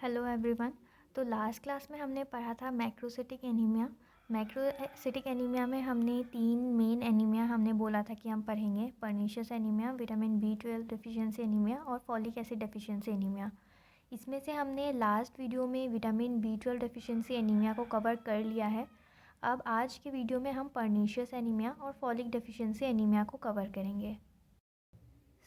Hello everyone. तो last class में हमने पढ़ा था मैक्रोसिटिक एनीमिया। मैक्रोसिटिक एनीमिया में हमने 3 मेन एनीमिया हमने बोला था कि हम पढ़ेंगे: pernicious anaemia, vitamin B12 deficiency anaemia और फॉलिक एसिड डेफिशिएंसी एनीमिया। इसमें से हमने लास्ट वीडियो में विटामिन B12 डेफिशिएंसी एनीमिया को कवर कर लिया है। अब आज के वीडियो में हम पर्नीशियस एनीमिया और फॉलिक डेफिशिएंसी एनीमिया को कवर करेंगे।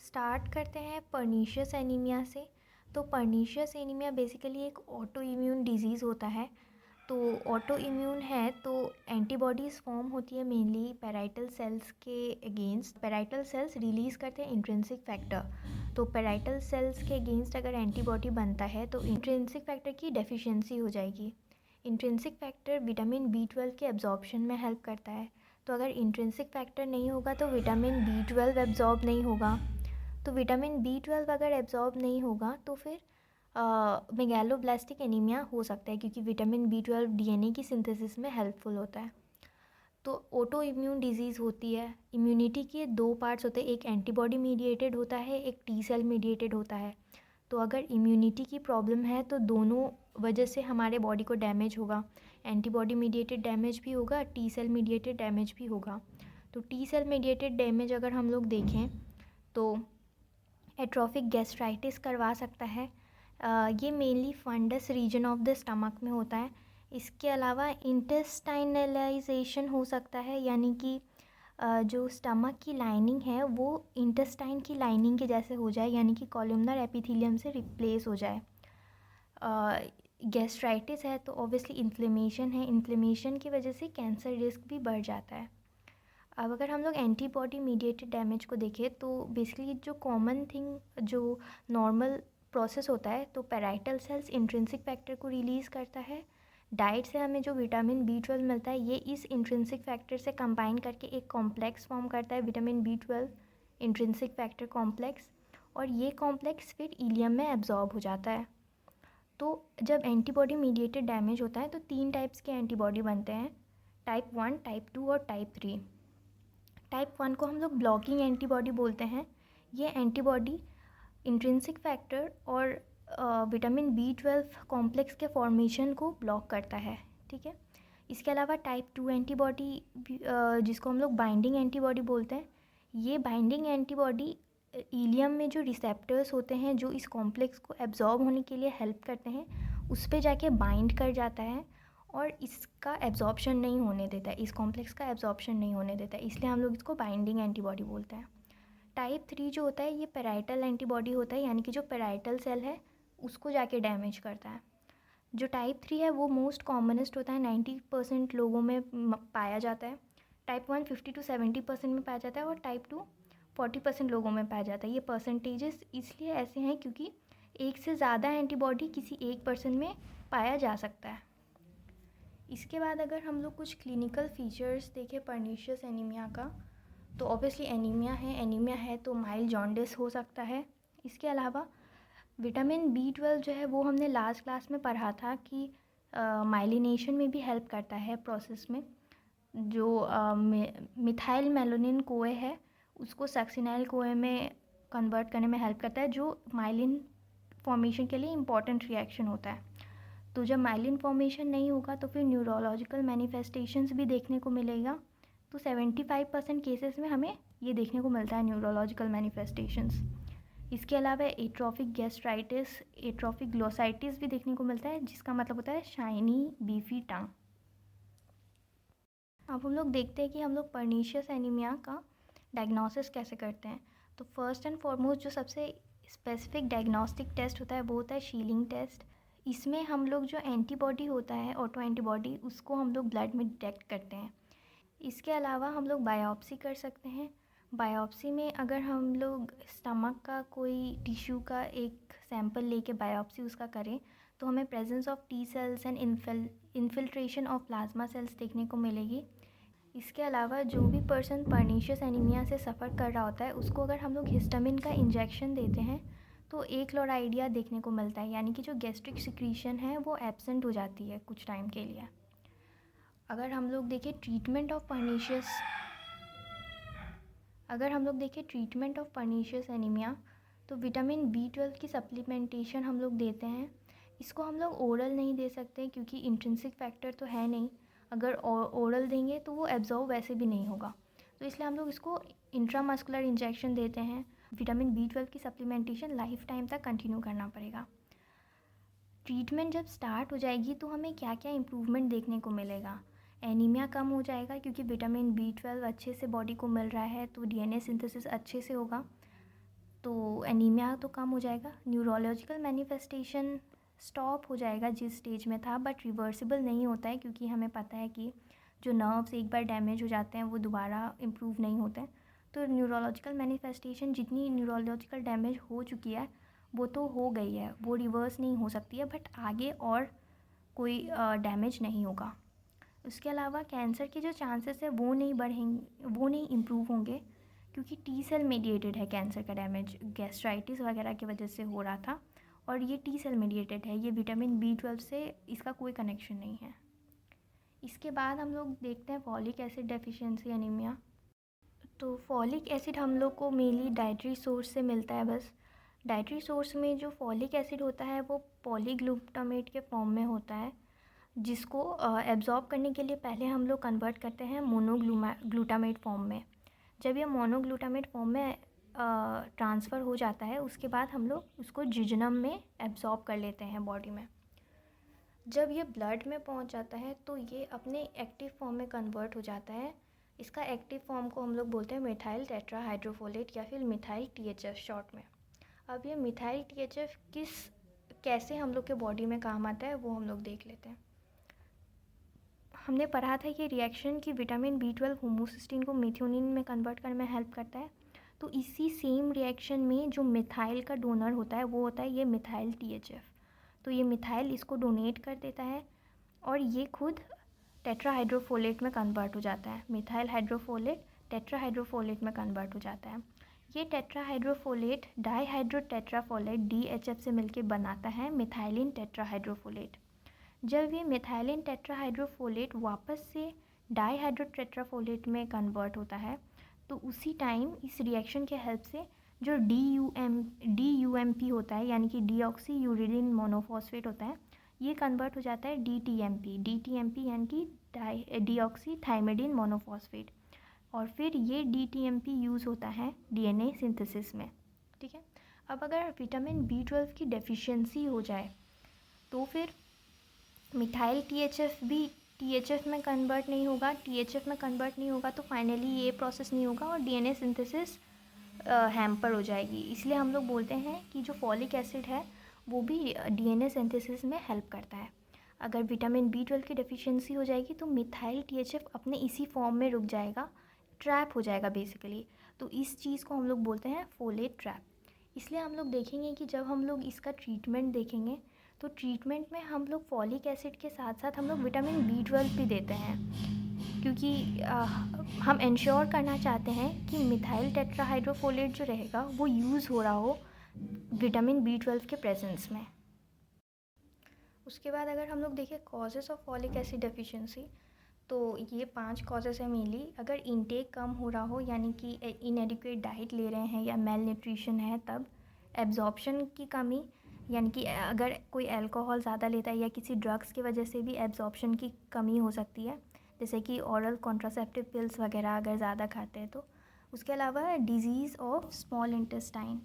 स्टार्ट करते हैं पर्नीशियस एनीमिया से। तो पर्नीशियस एनीमिया बेसिकली एक ऑटो इम्यून डिजीज़ होता है। तो ऑटो इम्यून है तो एंटीबॉडीज़ फॉर्म होती है मेनली पैराइटल सेल्स के अगेंस्ट। पैराइटल सेल्स रिलीज़ करते हैं इंट्रिंसिक फैक्टर। तो पैराइटल सेल्स के अगेंस्ट अगर एंटीबॉडी बनता है तो इंट्रिंसिक फैक्टर की डेफिशिएंसी हो जाएगी। इंट्रिंसिक फैक्टर विटामिन B12 के एब्जॉर्प्शन में हेल्प करता है। तो अगर इंट्रिंसिक फैक्टर नहीं होगा तो विटामिन B12 एब्जॉर्ब नहीं होगा। तो विटामिन B12 अगर एब्जॉर्ब नहीं होगा तो फिर मेगैलोब्लास्टिक एनीमिया हो सकता है, क्योंकि विटामिन B12 DNA की सिंथेसिस में हेल्पफुल होता है। तो ऑटो इम्यून डिजीज़ होती है। इम्यूनिटी के 2 पार्ट्स होते हैं, एक एंटीबॉडी मीडिएटेड होता है, एक टी सेल मीडिएटेड होता है। तो अगर इम्यूनिटी की प्रॉब्लम है तो दोनों वजह से हमारे बॉडी को डैमेज होगा। एंटीबॉडी मीडिएटेड डैमेज भी होगा, टी सेल मीडिएटेड डैमेज भी होगा। तो टी सेल मीडिएटेड डैमेज अगर हम लोग देखें तो एट्रोफिक गैस्ट्राइटिस करवा सकता है। ये mainly fundus region of the stomach में होता है। इसके अलावा इंटेस्टाइनलाइजेशन हो सकता है, यानी कि जो स्टमक की लाइनिंग है वो इंटेस्टाइन की लाइनिंग के जैसे हो जाए, यानी कि कॉलमनर एपिथेलियम से रिप्लेस हो जाए। गैस्ट्राइटिस है तो ऑब्वियसली इन्फ्लेमेशन है, इन्फ्लेमेशन की वजह से कैंसर रिस्क भी बढ़ जाता है। अब अगर हम लोग एंटीबॉडी मीडिएटेड डैमेज को देखें तो बेसिकली जो कॉमन थिंग जो नॉर्मल प्रोसेस होता है, तो पैराइटल सेल्स इंट्रिंसिक फैक्टर को रिलीज़ करता है। डाइट से हमें जो विटामिन B12 मिलता है ये इस इंट्रिंसिक फैक्टर से कंबाइन करके एक कॉम्प्लेक्स फॉर्म करता है, vitamin B12 intrinsic factor complex, और ये कॉम्प्लेक्स फिर इलियम में एब्जॉर्ब हो जाता है। तो जब एंटीबॉडी मीडिएटेड डैमेज होता है तो 3 टाइप्स के एंटीबॉडी बनते हैं: टाइप 1, टाइप 2 और टाइप 3। टाइप 1 को हम लोग ब्लॉकिंग एंटीबॉडी बोलते हैं। ये एंटीबॉडी इंट्रिंसिक फैक्टर और विटामिन B12 कॉम्प्लेक्स के फॉर्मेशन को ब्लॉक करता है, ठीक है। इसके अलावा टाइप 2 एंटीबॉडी जिसको हम लोग बाइंडिंग एंटीबॉडी बोलते हैं, ये बाइंडिंग एंटीबॉडी इलियम में जो रिसेप्टर्स होते हैं जो इस कॉम्प्लेक्स को एब्जॉर्ब होने के लिए हेल्प करते हैं, उस पे जाके बाइंड कर जाता है और इसका एब्जॉर्प्शन नहीं होने देता है, इस कॉम्प्लेक्स का एब्जॉर्प्शन नहीं होने देता है, इसलिए हम लोग इसको बाइंडिंग एंटीबॉडी बोलते हैं। टाइप 3 जो होता है ये पैराइटल एंटीबॉडी होता है, यानी कि जो पैराइटल सेल है उसको जाके डैमेज करता है। जो टाइप 3 है वो मोस्ट कॉमनेस्ट होता है, 90% लोगों में पाया जाता है। टाइप 1 50 to 70% में पाया जाता है और टाइप 2 40% लोगों में पाया जाता है। ये परसेंटेजेस इसलिए ऐसे हैं क्योंकि एक से ज़्यादा एंटीबॉडी किसी एक पर्सन में पाया जा सकता है। इसके बाद अगर हम लोग कुछ क्लिनिकल फीचर्स देखें पर्नीशियस एनीमिया का, तो ऑब्वियसली एनीमिया है तो माइल्ड जॉन्डिस हो सकता है। इसके अलावा विटामिन B12 जो है वो हमने लास्ट क्लास में पढ़ा था कि माइलिनेशन में भी हेल्प करता है प्रोसेस में। जो मिथाइल मेलानिन कोए है उसको सक्सिनाइल कोए में कन्वर्ट करने में हेल्प करता है, जो माइलिन फॉर्मेशन के लिए इम्पॉर्टेंट रिएक्शन होता है। तो जब माइलिन फॉर्मेशन नहीं होगा तो फिर न्यूरोलॉजिकल मैनिफेस्टेशंस भी देखने को मिलेगा। तो 75% केसेस में हमें ये देखने को मिलता है न्यूरोलॉजिकल मैनिफेस्टेशंस। इसके अलावा एट्रोफिक गैस्ट्राइटिस, एट्रोफिक ग्लोसाइटिस भी देखने को मिलता है, जिसका मतलब होता है शाइनी बीफी टंग। अब हम लोग देखते हैं कि हम लोग पर्नीशियस एनीमिया का डायग्नोसिस कैसे करते हैं। तो फर्स्ट एंड फॉरमोस्ट जो सबसे स्पेसिफिक डायग्नोस्टिक टेस्ट होता है वो होता है शीलिंग टेस्ट। इसमें हम लोग जो एंटीबॉडी होता है, ऑटो एंटीबॉडी, उसको हम लोग ब्लड में डिटेक्ट करते हैं। इसके अलावा हम लोग बायोप्सी कर सकते हैं। बायोप्सी में अगर हम लोग स्टमक का कोई टिश्यू का एक सैंपल लेके बायोप्सी उसका करें तो हमें presence of T cells and infiltration of plasma cells देखने को मिलेगी। इसके अलावा जो भी पर्सन पर्नीशियस एनीमिया से सफ़र कर रहा होता है उसको अगर हम लोग हिस्टामिन का इंजेक्शन देते हैं तो एक्लोराइडिया देखने को मिलता है, यानी कि जो गैस्ट्रिक सिक्रीशन है वो एब्सेंट हो जाती है कुछ टाइम के लिए। अगर हम लोग देखें ट्रीटमेंट ऑफ पर्नीशियस एनीमिया, तो विटामिन B12 की सप्लीमेंटेशन हम लोग देते हैं। इसको हम लोग ओरल नहीं दे सकते क्योंकि इंट्रिंसिक फैक्टर तो है नहीं, अगर ओरल देंगे तो वो एब्जॉर्ब वैसे भी नहीं होगा, तो इसलिए हम लोग इसको इंट्रामस्कुलर इंजेक्शन देते हैं। विटामिन B12 की सप्लीमेंटेशन लाइफ टाइम तक कंटिन्यू करना पड़ेगा। ट्रीटमेंट जब स्टार्ट हो जाएगी तो हमें क्या क्या इम्प्रूवमेंट देखने को मिलेगा। एनीमिया कम हो जाएगा क्योंकि विटामिन B12 अच्छे से बॉडी को मिल रहा है, तो DNA सिंथेसिस अच्छे से होगा, तो एनीमिया तो कम हो जाएगा। न्यूरोलॉजिकल मैनिफेस्टेशन स्टॉप हो जाएगा जिस स्टेज में था, बट रिवर्सिबल नहीं होता है क्योंकि हमें पता है कि जो नर्व्स एक बार डैमेज हो जाते हैं वो दोबारा इम्प्रूव नहीं होते हैं। तो न्यूरोलॉजिकल मैनिफेस्टेशन, जितनी न्यूरोलॉजिकल डैमेज हो चुकी है वो तो हो गई है, वो रिवर्स नहीं हो सकती है, बट आगे और कोई डैमेज नहीं होगा। उसके अलावा कैंसर के जो चांसेस है वो नहीं बढ़ेंगे, वो नहीं इम्प्रूव होंगे क्योंकि T सेल मेडिएटेड है कैंसर का डैमेज, गैस्ट्राइटिस वगैरह की वजह से हो रहा था, और ये T सेल मेडिएटेड है, ये विटामिन B12 से इसका कोई कनेक्शन नहीं है। इसके बाद हम लोग देखते हैं फॉलिक एसिड डेफिशिएंसी एनीमिया। तो फॉलिक एसिड हम लोग को मेनली डाइटरी सोर्स से मिलता है बस। डाइटरी सोर्स में जो फॉलिक एसिड होता है वो पॉलीग्लूटामेट के फॉर्म में होता है, जिसको एब्जॉर्ब करने के लिए पहले हम लोग कन्वर्ट करते हैं मोनोग्लूटामेट फॉर्म में। जब ये मोनोग्लूटामेट फॉर्म में ट्रांसफ़र हो जाता है उसके बाद हम लोग उसको जिजनम में एब्जॉर्ब कर लेते हैं बॉडी में। जब ये ब्लड में पहुंच जाता है तो ये अपने एक्टिव फॉर्म में कन्वर्ट हो जाता है। इसका एक्टिव फॉर्म को हम लोग बोलते हैं मिथाइल टेट्राहाइड्रोफोलेट या फिर मिथाइल THF शॉर्ट में। अब ये मिथाइल THF कैसे हम लोग के बॉडी में काम आता है वो हम लोग देख लेते हैं। हमने पढ़ा था कि रिएक्शन की विटामिन B12 होमोसिस्टीन को मेथियोनिन में कन्वर्ट करने में हेल्प करता है, तो इसी सेम रिएक्शन में जो मिथाइल का डोनर होता है वो होता है ये मिथाइल THF। तो ये मिथाइल इसको डोनेट कर देता है और ये खुद टेट्राहाइड्रोफोलेट में कन्वर्ट हो जाता है। मिथाइल हाइड्रोफोलेट टेट्राहाइड्रोफोलेट में कन्वर्ट हो जाता है। ये टेट्राहाइड्रोफोलेट डाईहाइड्रो टेट्राफोलेट DHF से मिलकर बनाता है मिथाइलिन टेट्राहाइड्रोफोलेट। जब ये मिथाइलिन टेट्राहाइड्रोफोलेट वापस से डाईहाइड्रो टेट्राफोलेट में कन्वर्ट होता है, तो उसी टाइम इस रिएक्शन के हेल्प से जो DUMP होता है यानी कि डीऑक्सी यूरिडिन मोनोफॉस्फेट होता है, ये कन्वर्ट हो जाता है DTMP यानी कि डीऑक्सी थाइमिडिन मोनोफॉस्फेट, और फिर ये DTMP यूज़ होता है DNA सिंथेसिस में। ठीक है, अब अगर विटामिन B12 की डेफिशिएंसी हो जाए तो फिर मिथाइल THF भी THF में कन्वर्ट नहीं होगा, THF में कन्वर्ट नहीं होगा तो फाइनली ये प्रोसेस नहीं होगा और DNA सिंथेसिस हैम्पर हो जाएगी। इसलिए हम लोग बोलते हैं कि जो फॉलिक एसिड है वो भी DNA सिंथेसिस में हेल्प करता है। अगर विटामिन B12 की डेफिशिएंसी हो जाएगी तो मिथाइल THF अपने इसी फॉर्म में रुक जाएगा, ट्रैप हो जाएगा बेसिकली, तो इस चीज़ को हम लोग बोलते हैं फोलेट ट्रैप। इसलिए हम लोग देखेंगे कि जब हम लोग इसका ट्रीटमेंट देखेंगे तो ट्रीटमेंट में हम लोग फॉलिक एसिड के साथ साथ हम लोग विटामिन B12 भी देते हैं, क्योंकि हम इंश्योर करना चाहते हैं कि मिथाइल टेट्राहाइड्रोफोलेट जो रहेगा वो यूज़ हो रहा हो विटामिन B12 के प्रेजेंस में। उसके बाद अगर हम लोग देखें causes of folic acid deficiency, तो ये 5 कॉजेज़ है मेनली। अगर इंटेक कम हो रहा हो यानी कि इनएडिक्वेट डाइट ले रहे हैं या मेल न्यूट्रिशन है तब, एब्जॉर्प्शन की कमी यानी कि अगर कोई अल्कोहल ज़्यादा लेता है या किसी ड्रग्स की वजह से भी एब्जॉर्प्शन की कमी हो सकती है, जैसे कि ऑरल कॉन्ट्रासेप्टिव पिल्स वगैरह अगर ज़्यादा खाते हैं तो। उसके अलावा डिजीज़ ऑफ स्मॉल इंटेस्टाइन,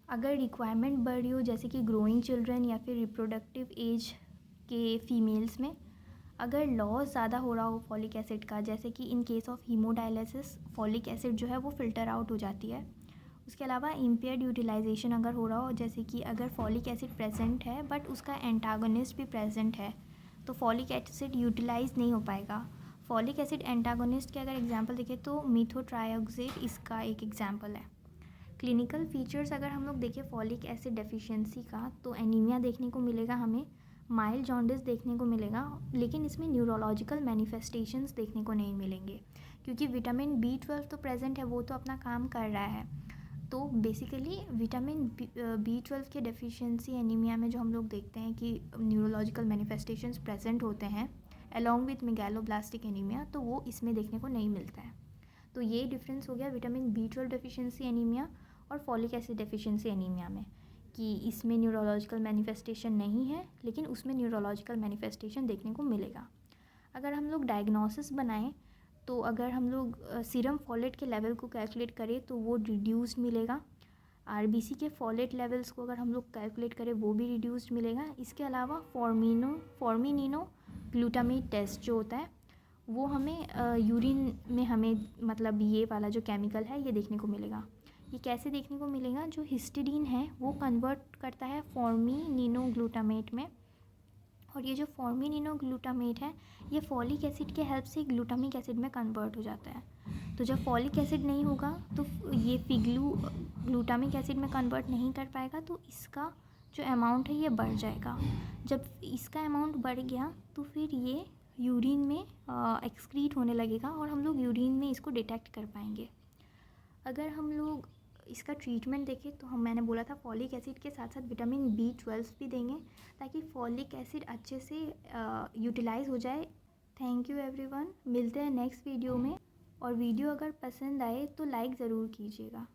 अगर रिक्वायरमेंट बढ़ रही हो जैसे कि ग्रोइंग चिल्ड्रन या फिर रिप्रोडक्टिव एज के फीमेल्स में, अगर लॉस ज़्यादा हो रहा हो फॉलिक एसिड का, जैसे कि in case of haemodialysis folic acid जो है वो फ़िल्टर आउट हो जाती है। उसके अलावा इम्पेयर्ड यूटिलाइजेशन अगर हो रहा हो, जैसे कि अगर फॉलिक एसिड प्रेजेंट है बट उसका एंटागोनिस्ट भी प्रेजेंट है तो फॉलिक एसिड यूटिलाइज नहीं हो पाएगा। फॉलिक एसिड एंटागोनिस्ट के अगर एग्जांपल देखें तो मीथोट्रायोक्सेट इसका एक एग्जांपल है। क्लिनिकल फीचर्स अगर हम लोग देखें फॉलिक एसिड डेफिशिएंसी का, तो एनीमिया देखने को मिलेगा हमें, माइल्ड जॉन्डिस देखने को मिलेगा, लेकिन इसमें न्यूरोलॉजिकल मैनिफेस्टेशंस देखने को नहीं मिलेंगे क्योंकि विटामिन B12 तो प्रेजेंट है, वो तो अपना काम कर रहा है। तो बेसिकली विटामिन B12 के डेफिशिएंसी एनीमिया में जो हम लोग देखते हैं कि न्यूरोलॉजिकल मैनिफेस्टेशंस प्रेजेंट होते हैं अलॉन्ग विथ मेगालोब्लास्टिक एनीमिया, तो वो इसमें देखने को नहीं मिलता है। तो ये डिफरेंस हो गया विटामिन B12 डेफिशिएंसी एनीमिया और फॉलिक एसिड डेफिशिएंसी एनीमिया में। कि इसमें न्यूरोलॉजिकल मैनिफेस्टेशन नहीं है, लेकिन उसमें न्यूरोलॉजिकल मैनिफेस्टेशन देखने को मिलेगा। अगर हम लोग डायग्नोसिस बनाएं तो अगर हम लोग सीरम फॉलेट के लेवल को कैलकुलेट करें तो वो रिड्यूस्ड मिलेगा। आरबीसी के फॉलेट लेवल्स को अगर हम लोग कैलकुलेट करें वो भी रिड्यूस्ड मिलेगा। इसके अलावा फॉर्मिनिनो ग्लूटामेट टेस्ट जो होता है वो हमें यूरिन में हमें मतलब ये वाला जो केमिकल है ये देखने को मिलेगा। ये कैसे देखने को मिलेगा, जो हिस्टिडीन है वो कन्वर्ट करता है फॉर्मिनिनो ग्लूटामेट में, और ये जो फॉर्मिनिनो ग्लूटामेट है ये फॉलिक एसिड के हेल्प से ग्लूटामिक एसिड में कन्वर्ट हो जाता है। तो जब फॉलिक एसिड नहीं होगा तो ये फिग्लू ग्लूटामिक एसिड में कन्वर्ट नहीं कर पाएगा, तो इसका जो अमाउंट है ये बढ़ जाएगा। जब इसका अमाउंट बढ़ गया तो फिर ये यूरिन में एक्सक्रीट होने लगेगा और हम लोग यूरिन में इसको डिटेक्ट कर पाएंगे। अगर हम लोग इसका ट्रीटमेंट देखें तो मैंने बोला था फॉलिक एसिड के साथ साथ विटामिन B12 भी देंगे ताकि फॉलिक एसिड अच्छे से यूटिलाइज़ हो जाए। थैंक यू एवरीवन, मिलते हैं नेक्स्ट वीडियो में। और वीडियो अगर पसंद आए तो लाइक ज़रूर कीजिएगा।